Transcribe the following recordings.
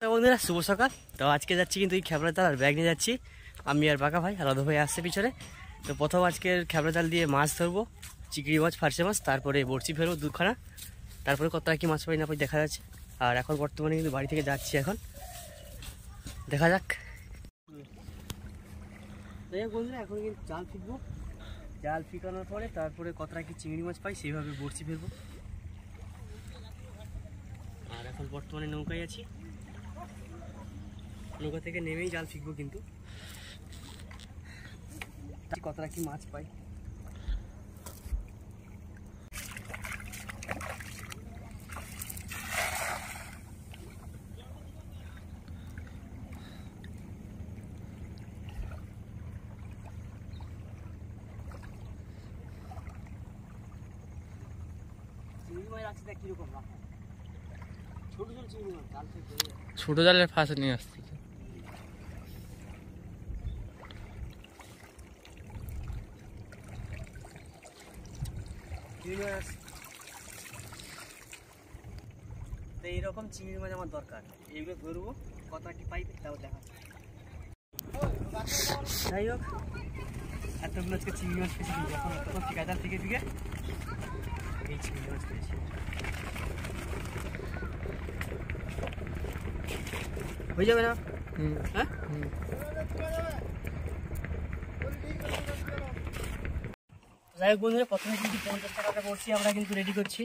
তো বন্ধুরা শুভ সকাল। তো আজকে যাচ্ছি কিন্তু এই খেবড়া জাল আর ব্যাগ নিয়ে যাচ্ছি আমি আর বাঁকা ভাই, আলাদা ভাই আসছে পিছনে। তো প্রথম আজকের খেবড়া জাল দিয়ে মাছ ধরবো, চিংড়ি মাছ, ফারসে মাছ, তারপরে বড়শি ফেলবো দুখানা, তারপরে কত কি মাছ পাই না পাই দেখা যাচ্ছে। আর এখন বর্তমানে কিন্তু বাড়ি থেকে যাচ্ছি, এখন দেখা যাক। বন্ধুরা এখন কিন্তু জাল ফিকবো, জাল ফিকানোর পরে তারপরে কতটা কি চিংড়ি মাছ পাই সেইভাবে বড়শি ফেলবো। আর এখন বর্তমানে নৌকায় আছি, নৌকা থেকে নেমেই জাল ফিকবো, কিন্তু কতটা কি মাছ পাই। চিংড়ি মাছ আছে দেখ কিরকম রাখা, ছোট ছোট চিংড়ি মাছ জাল থেকে ছোট জালের ফাঁসে নিয়ে আসতেছে। তো এইরকম চিংড়ি মাছ আমার দরকার, এইগুলো ধরবো, কত কি পাই তাও দেখা। যাই হোক, এতগুলো আজকে চিংড়ি মাছ পেয়েছি, কিন্তু এখন এতক্ষণ ঠিকাদার থেকে এই চিংড়ি মাছ পেয়েছি। হয়ে যাবে না? হ্যাঁ, যাই হোক বন্ধুরা, প্রথমে কিন্তু 50 টাকাটা বড়শি আমরা কিন্তু রেডি করছি।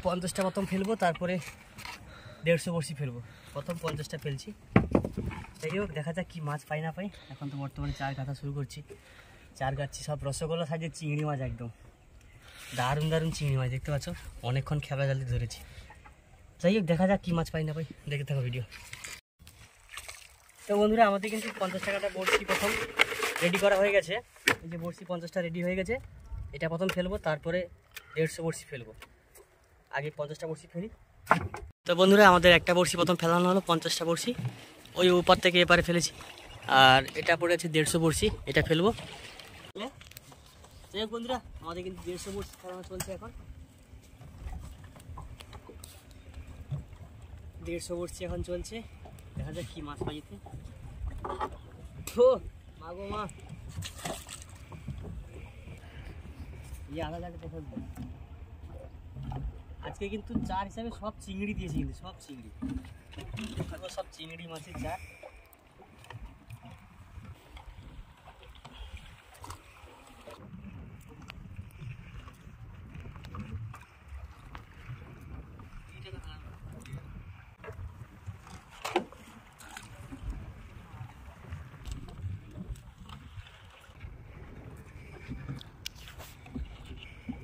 50টা প্রথম ফেলবো, তারপরে 150 বড়শি ফেলবো। প্রথম 50টা ফেলছি। যাই হোক, দেখা যাক কি মাছ পাই না পাই। এখন তো বর্তমানে চার কাটা শুরু করছি, চার কাটছি, সব রসগোল্লা সাইজের চিংড়ি মাছ, একদম দারুণ দারুণ চিংড়ি মাছ দেখতে পাচ্ছ। অনেকক্ষণ খেলা জাল দিয়ে ধরেছি। যাই হোক, দেখা যাক কি মাছ পাই না পাই, দেখতে থাকো ভিডিও। তো বন্ধুরা, আমাদের কিন্তু 50 টাকাটা বড়শি প্রথম রেডি করা হয়ে গেছে। এই যে বড়শি 50টা রেডি হয়ে গেছে, এটা প্রথম ফেলবো, তারপরে 150 বড়শি ফেলবো। আগে 50টা বড়শি ফেলি। তো বন্ধুরা, আমাদের একটা বড়শি প্রথম ফেলানো হলো, 50টা বড়শি ওই উপর থেকে এপারে ফেলেছি। আর এটা পড়ে আছে 150 বড়শি, এটা ফেলবো। যাই হোক বন্ধুরা, আমাদের কিন্তু 150 বড়শি ফেলানো চলছে এখন। 150 বড়শি এখন চলছে, দেখা যাক কি মাছ পাই যেতে। মা গো মা, আধা জায়গাতে ফেলবো। আজকে কিন্তু চার হিসাবে সব চিংড়ি দিয়েছি, কিন্তু সব চিংড়ি, সব চিংড়ি মাছের চার।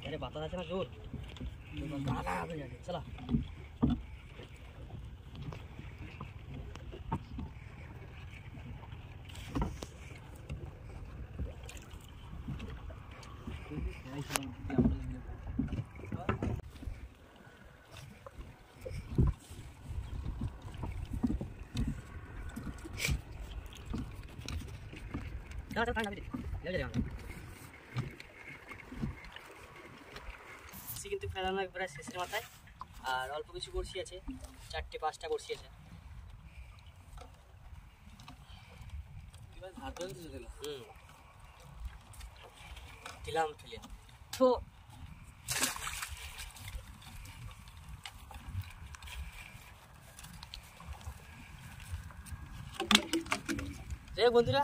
अरे बात আছে না জোর, চলা। কিন্তু ফেলানো একবারে শেষের মাথায়, আর অল্প কিছু বড়শি আছে, 4-5টা বড়শি আছে। দিলাম ফেলে তো। যাই বন্ধুরা,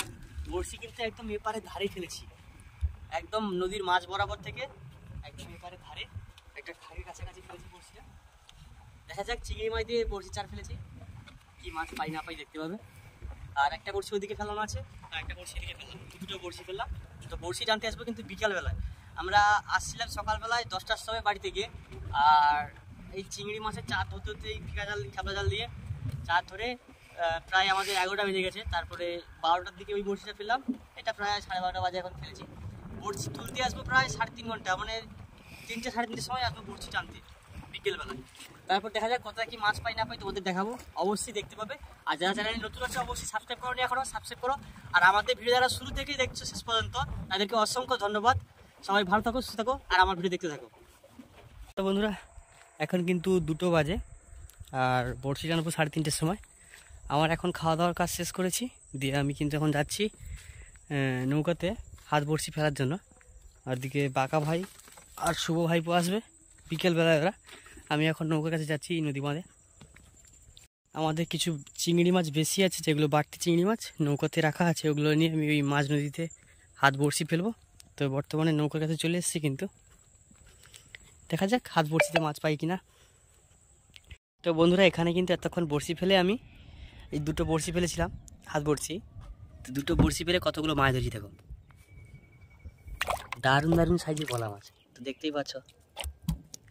বড়শি কিন্তু একদম এপারে ধারে ফেলেছি, একদম নদীর মাঝ বরাবর থেকে একদম এপারে ধারে, একটা খাড়ির কাছাকাছি ফেলেছি বড়শিটা। দেখা যাক, চিংড়ি মাছ দিয়ে বড়শি চার ফেলেছি, কি মাছ পাই না পাই দেখতে পাবে। আর একটা বড়শি ওইদিকে ফেলানো আছে, আর একটা বড়শি এদিকে ফেললাম, দুটো বড়শি ফেললাম। তো বড়শি টানতে আসবো কিন্তু বিকালবেলায়। আমরা আসছিলাম সকালবেলায় 10টার সময় বাড়ি থেকে, আর এই চিংড়ি মাছের চার ধরতে ধরতে এই ফিকা জাল, খেপলা জাল দিয়ে চার ধরে প্রায় আমাদের 11টা বেজে গেছে। তারপরে 12টার দিকে ওই বড়শিটা ফেললাম, এটা প্রায় 12:30 বাজে এখন ফেলেছি। বড়শি তুলতে আসবো প্রায় 3.5 ঘন্টা, মানে 3-3:30 সময় আসবো বড়শি টানতে বিকেলবেলায়। তারপর দেখা যাক কত কি মাছ পাই না পাই, তোমাদের দেখাবো, অবশ্যই দেখতে পাবে। আর যারা চ্যানেলে নতুন আছে অবশ্যই সাবস্ক্রাইব করো, এখনো সাবস্ক্রাইব করো। আর আমাদের ভিডিও যারা শুরু থেকেই দেখছো শেষ পর্যন্ত, তাদেরকে অসংখ্য ধন্যবাদ। সবাই ভালো থাকো, সুস্থ থাকো, আর আমার ভিডিও দেখতে থাকো। তো বন্ধুরা, এখন কিন্তু 2টো বাজে, আর বড়শি টানবো 3:30-র সময়। আমার এখন খাওয়া দাওয়ার কাজ শেষ করেছি, দিয়ে আমি কিন্তু এখন যাচ্ছি নৌকাতে হাত বড়শি ফেলার জন্য। আর দিকে বাঁকা ভাই আর শুভ ভাইপো আসবে বিকেলবেলা ওরা। আমি এখন নৌকার কাছে যাচ্ছি নদী বাঁধে। আমাদের কিছু চিংড়ি মাছ বেশি আছে, যেগুলো বাড়তি চিংড়ি মাছ নৌকাতে রাখা আছে, ওগুলো নিয়ে আমি ওই মাছ নদীতে হাত বড়শি ফেলবো। তো বর্তমানে নৌকার কাছে চলে এসেছি, কিন্তু দেখা যাক হাত বড়শিতে মাছ পাই কিনা। তো বন্ধুরা, এখানে কিন্তু এতক্ষণ বড়শি ফেলে আমি এই 2টো বড়শি ফেলেছিলাম হাত বড়শি। তো 2টো বড়শি ফেলে কতগুলো মাছ ধরেছি দেখো, দারুণ দারুণ সাইজের ভোলা মাছ। তো দেখতেই পাচ্ছ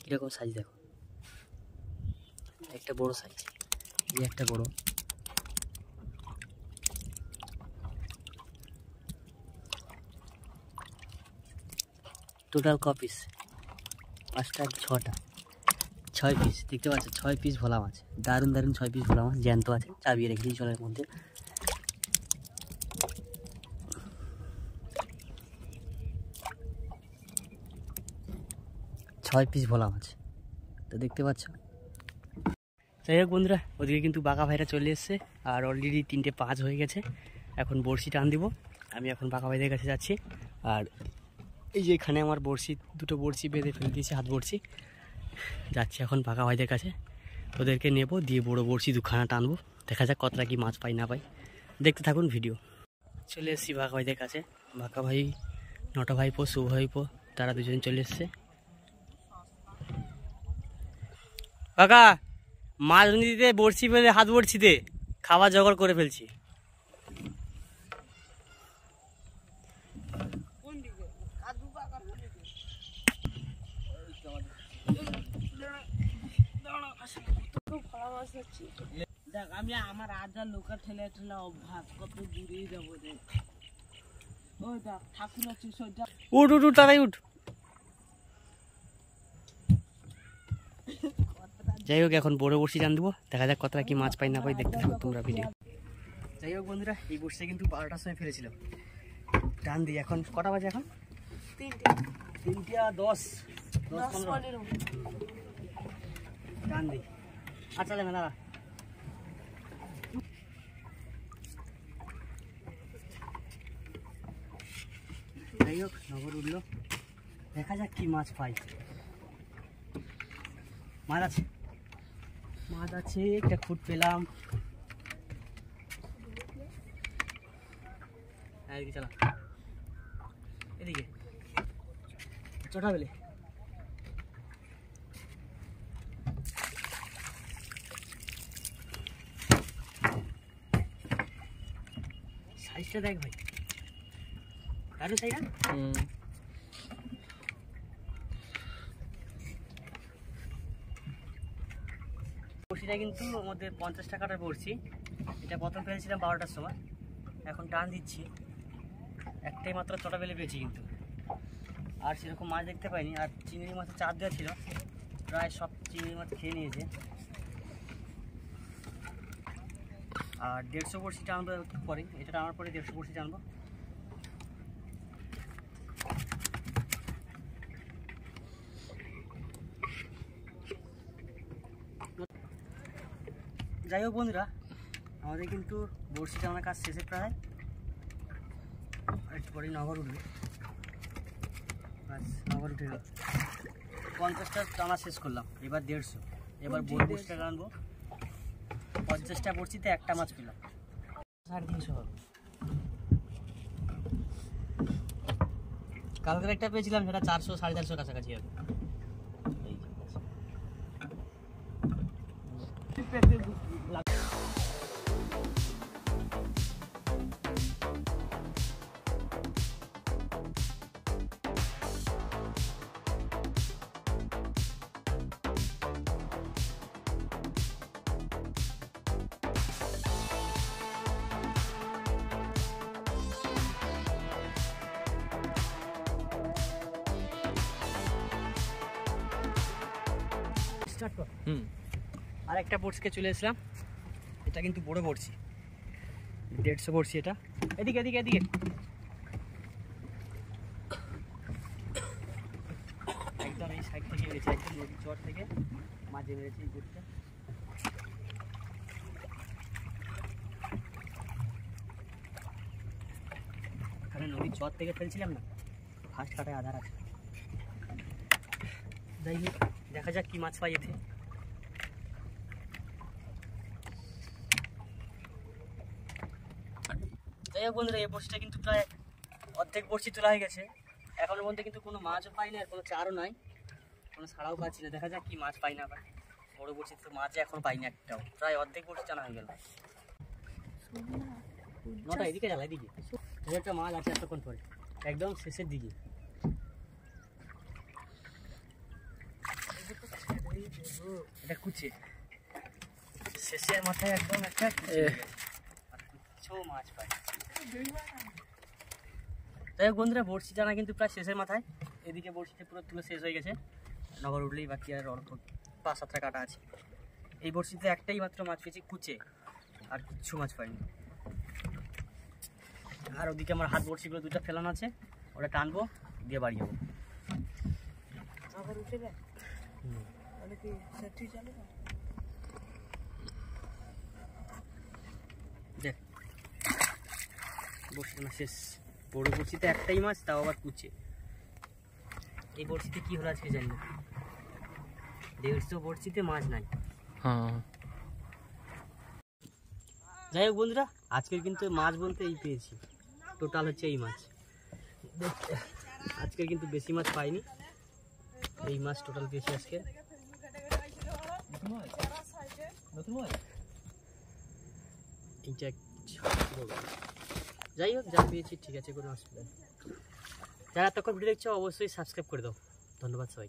কীরকম সাইজ দেখো, একটা বড় সাইজ, এই একটা বড়। টোটাল ক পিস? 5টা 6টা 6 পিস দেখতে পাচ্ছ, 6 পিস ভোলা মাছ, দারুণ দারুণ 6 পিস ভোলা মাছ জ্যান্ত আছে, চাবিয়ে রেখেছি জলের মধ্যে। ছয় পিস ভোলা মাছ, তো দেখতে পাচ্ছ। যাই হোক বন্ধুরা, ওদিকে কিন্তু বাঁকা ভাইরা চলে এসছে, আর অলরেডি 3:05 হয়ে গেছে। এখন বড়শি টান দিব। আমি এখন বাঁকা ভাইদের কাছে যাচ্ছি। আর এই যে এখানে আমার বড়শি, 2টো বড়শি বেঁধে ফেলে দিয়েছি হাত বড়শি। যাচ্ছি এখন বাঁকা ভাইদের কাছে, ওদেরকে নেব, দিয়ে বড় বড়শি 2খানা টানবো। দেখা যাক কতটা কি মাছ পাই না পাই, দেখতে থাকুন ভিডিও। চলে এসেছি বাঁকা ভাইদের কাছে। বাঁকা ভাই, নটা ভাইপো, শুভ ভাইপো, তারা দুজন চলে এসছে। কাকা, মাছ নদীতে বড়শি ফেলে হাত বড়শিতে খাবার জোগাড় করে ফেলছি। দেখ, আমি আমার আজার লোকা ঠেলে ঠেলে অভ্যাস, কত দূরেই যাবো দেখ। ওই দেখ ঠাকুর আছে, সজ্জা। উঠ উঠ উঠ, তাড়াই উঠ। যাই হোক, এখন বড় বড়শি টান দেবো, দেখা যাক কতটা কি মাছ পাই না পাই, দেখতে থাকো তোমরা ভিডিও। যাই হোক বন্ধুরা, এই বড়শিটা কিন্তু 12টার সময় ফেলেছিলাম, টান দিই। এখন কটা বাজে? এখন 3:10 10-15 টান দিই। আচ্ছা চলে মেলা। যাই হোক, নগর উঠলো, দেখা যাক কি মাছ পাই। মাছ আছে, মাছ আছে, একটা খুঁট পেলাম। এদিকে চালা, এদিকে চটা বেলে। সাইজটা দেখ ভাই, দারুণ সাইজ না? বড়শিটা কিন্তু মধ্যে 50 টাকাটার বড়শি। এটা প্রথম ফেলেছিলাম 12টার সময়, এখন টান দিচ্ছি। একটাই মাত্র চটা বেলে পেয়েছি, কিন্তু আর সেরকম মাছ দেখতে পাইনি। আর চিংড়ি মাছের চার দেওয়া ছিল, প্রায় সব চিংড়ি মাছ খেয়ে নিয়েছে। আর 150 বড়শি টানবো পরে, এটা টানার পরে 150 বড়শি টানবো। যাই হোক বন্ধুরা, আমাদের কিন্তু বড়শি টানার কাজ শেষে প্রায়, একটু পরে নগর উঠবে। নগর উঠে গেল, 50টা টানা শেষ করলাম, এবার 150। এবার বড় বড়শিটা টানবো। 50টা বড়শিতে একটা মাছ পেলাম, 350 হবে। কালকের একটা পেয়েছিলাম, সেটা 400-450 কাছাকাছি হবে। আর একটা বড়শিকে চলে এসলাম, এটা কিন্তু বড় বড়শি, 150 বড়শি এটা। এদিকে এদিকে এদিকে, একদম এই সাইড থেকে মেরেছি, একদম নদীর চর থেকে মাঝে মেরেছি এই বড়শিটা। নদীর চর থেকে ফেলছিলাম না, ফার্স্ট কাটায় আধার আছে। যাই হোক, দেখা যাক কি মাছ পাই এতে। যাই হোক বন্ধুরা, এই বড়শিটা কিন্তু প্রায় অর্ধেক বড়শি তোলা হয়ে গেছে। এখনো পর্যন্ত কিন্তু কোনো মাছও পাইনি, আর কোনো চারও নাই, কোনো ছাড়াও পাচ্ছি না। দেখা যাক কি মাছ পাই না। আবার বড় বড়শি তো মাছ এখনো পাইনি একটাও, প্রায় অর্ধেক বড়শি টানা হয়ে গেল। নটা এদিকে জ্বালা, এদিকে একটা মাছ আছে এতক্ষণ পরে, একদম শেষের দিকে। এটা কুচে শেষের মাথায় একদম একটা কিছু মাছ পাই। যাই হোক বন্ধুরা, বড়শি টানা কিন্তু প্রায় শেষের মাথায়। এদিকে বড়শিতে পুরো তুলে শেষ হয়ে গেছে, নগর উঠলেই বাকি আর অল্প 5-7টা কাটা আছে। এই বড়শিতে একটাই মাত্র মাছ পেয়েছি, কুচে, আর কিচ্ছু মাছ পাইনি। আর ওদিকে আমার হাত বড়শিগুলো 2টা ফেলানো আছে, ওটা টানবো দিয়ে বাড়ি যাবো। দেখ বড়শি টানা শেষ। বড় বড়শিতে একটাই মাছ, তাও আবার কুচে। এই বড়শিতে কি হলো আজকে জানি না, 150 বড়শিতে মাছ নাই। হ্যাঁ, যাই হোক বন্ধুরা, আজকের কিন্তু মাছ বলতে এই পেয়েছি, টোটাল হচ্ছে এই মাছ। আজকের কিন্তু বেশি মাছ পাইনি, এই মাছ টোটাল পেয়েছি আজকে। এইটা যাই হোক, যা পেয়েছি ঠিক আছে, কোনো অসুবিধা নেই। যারা এতক্ষণ ভিডিও দেখছো অবশ্যই সাবস্ক্রাইব করে দাও। ধন্যবাদ সবাই।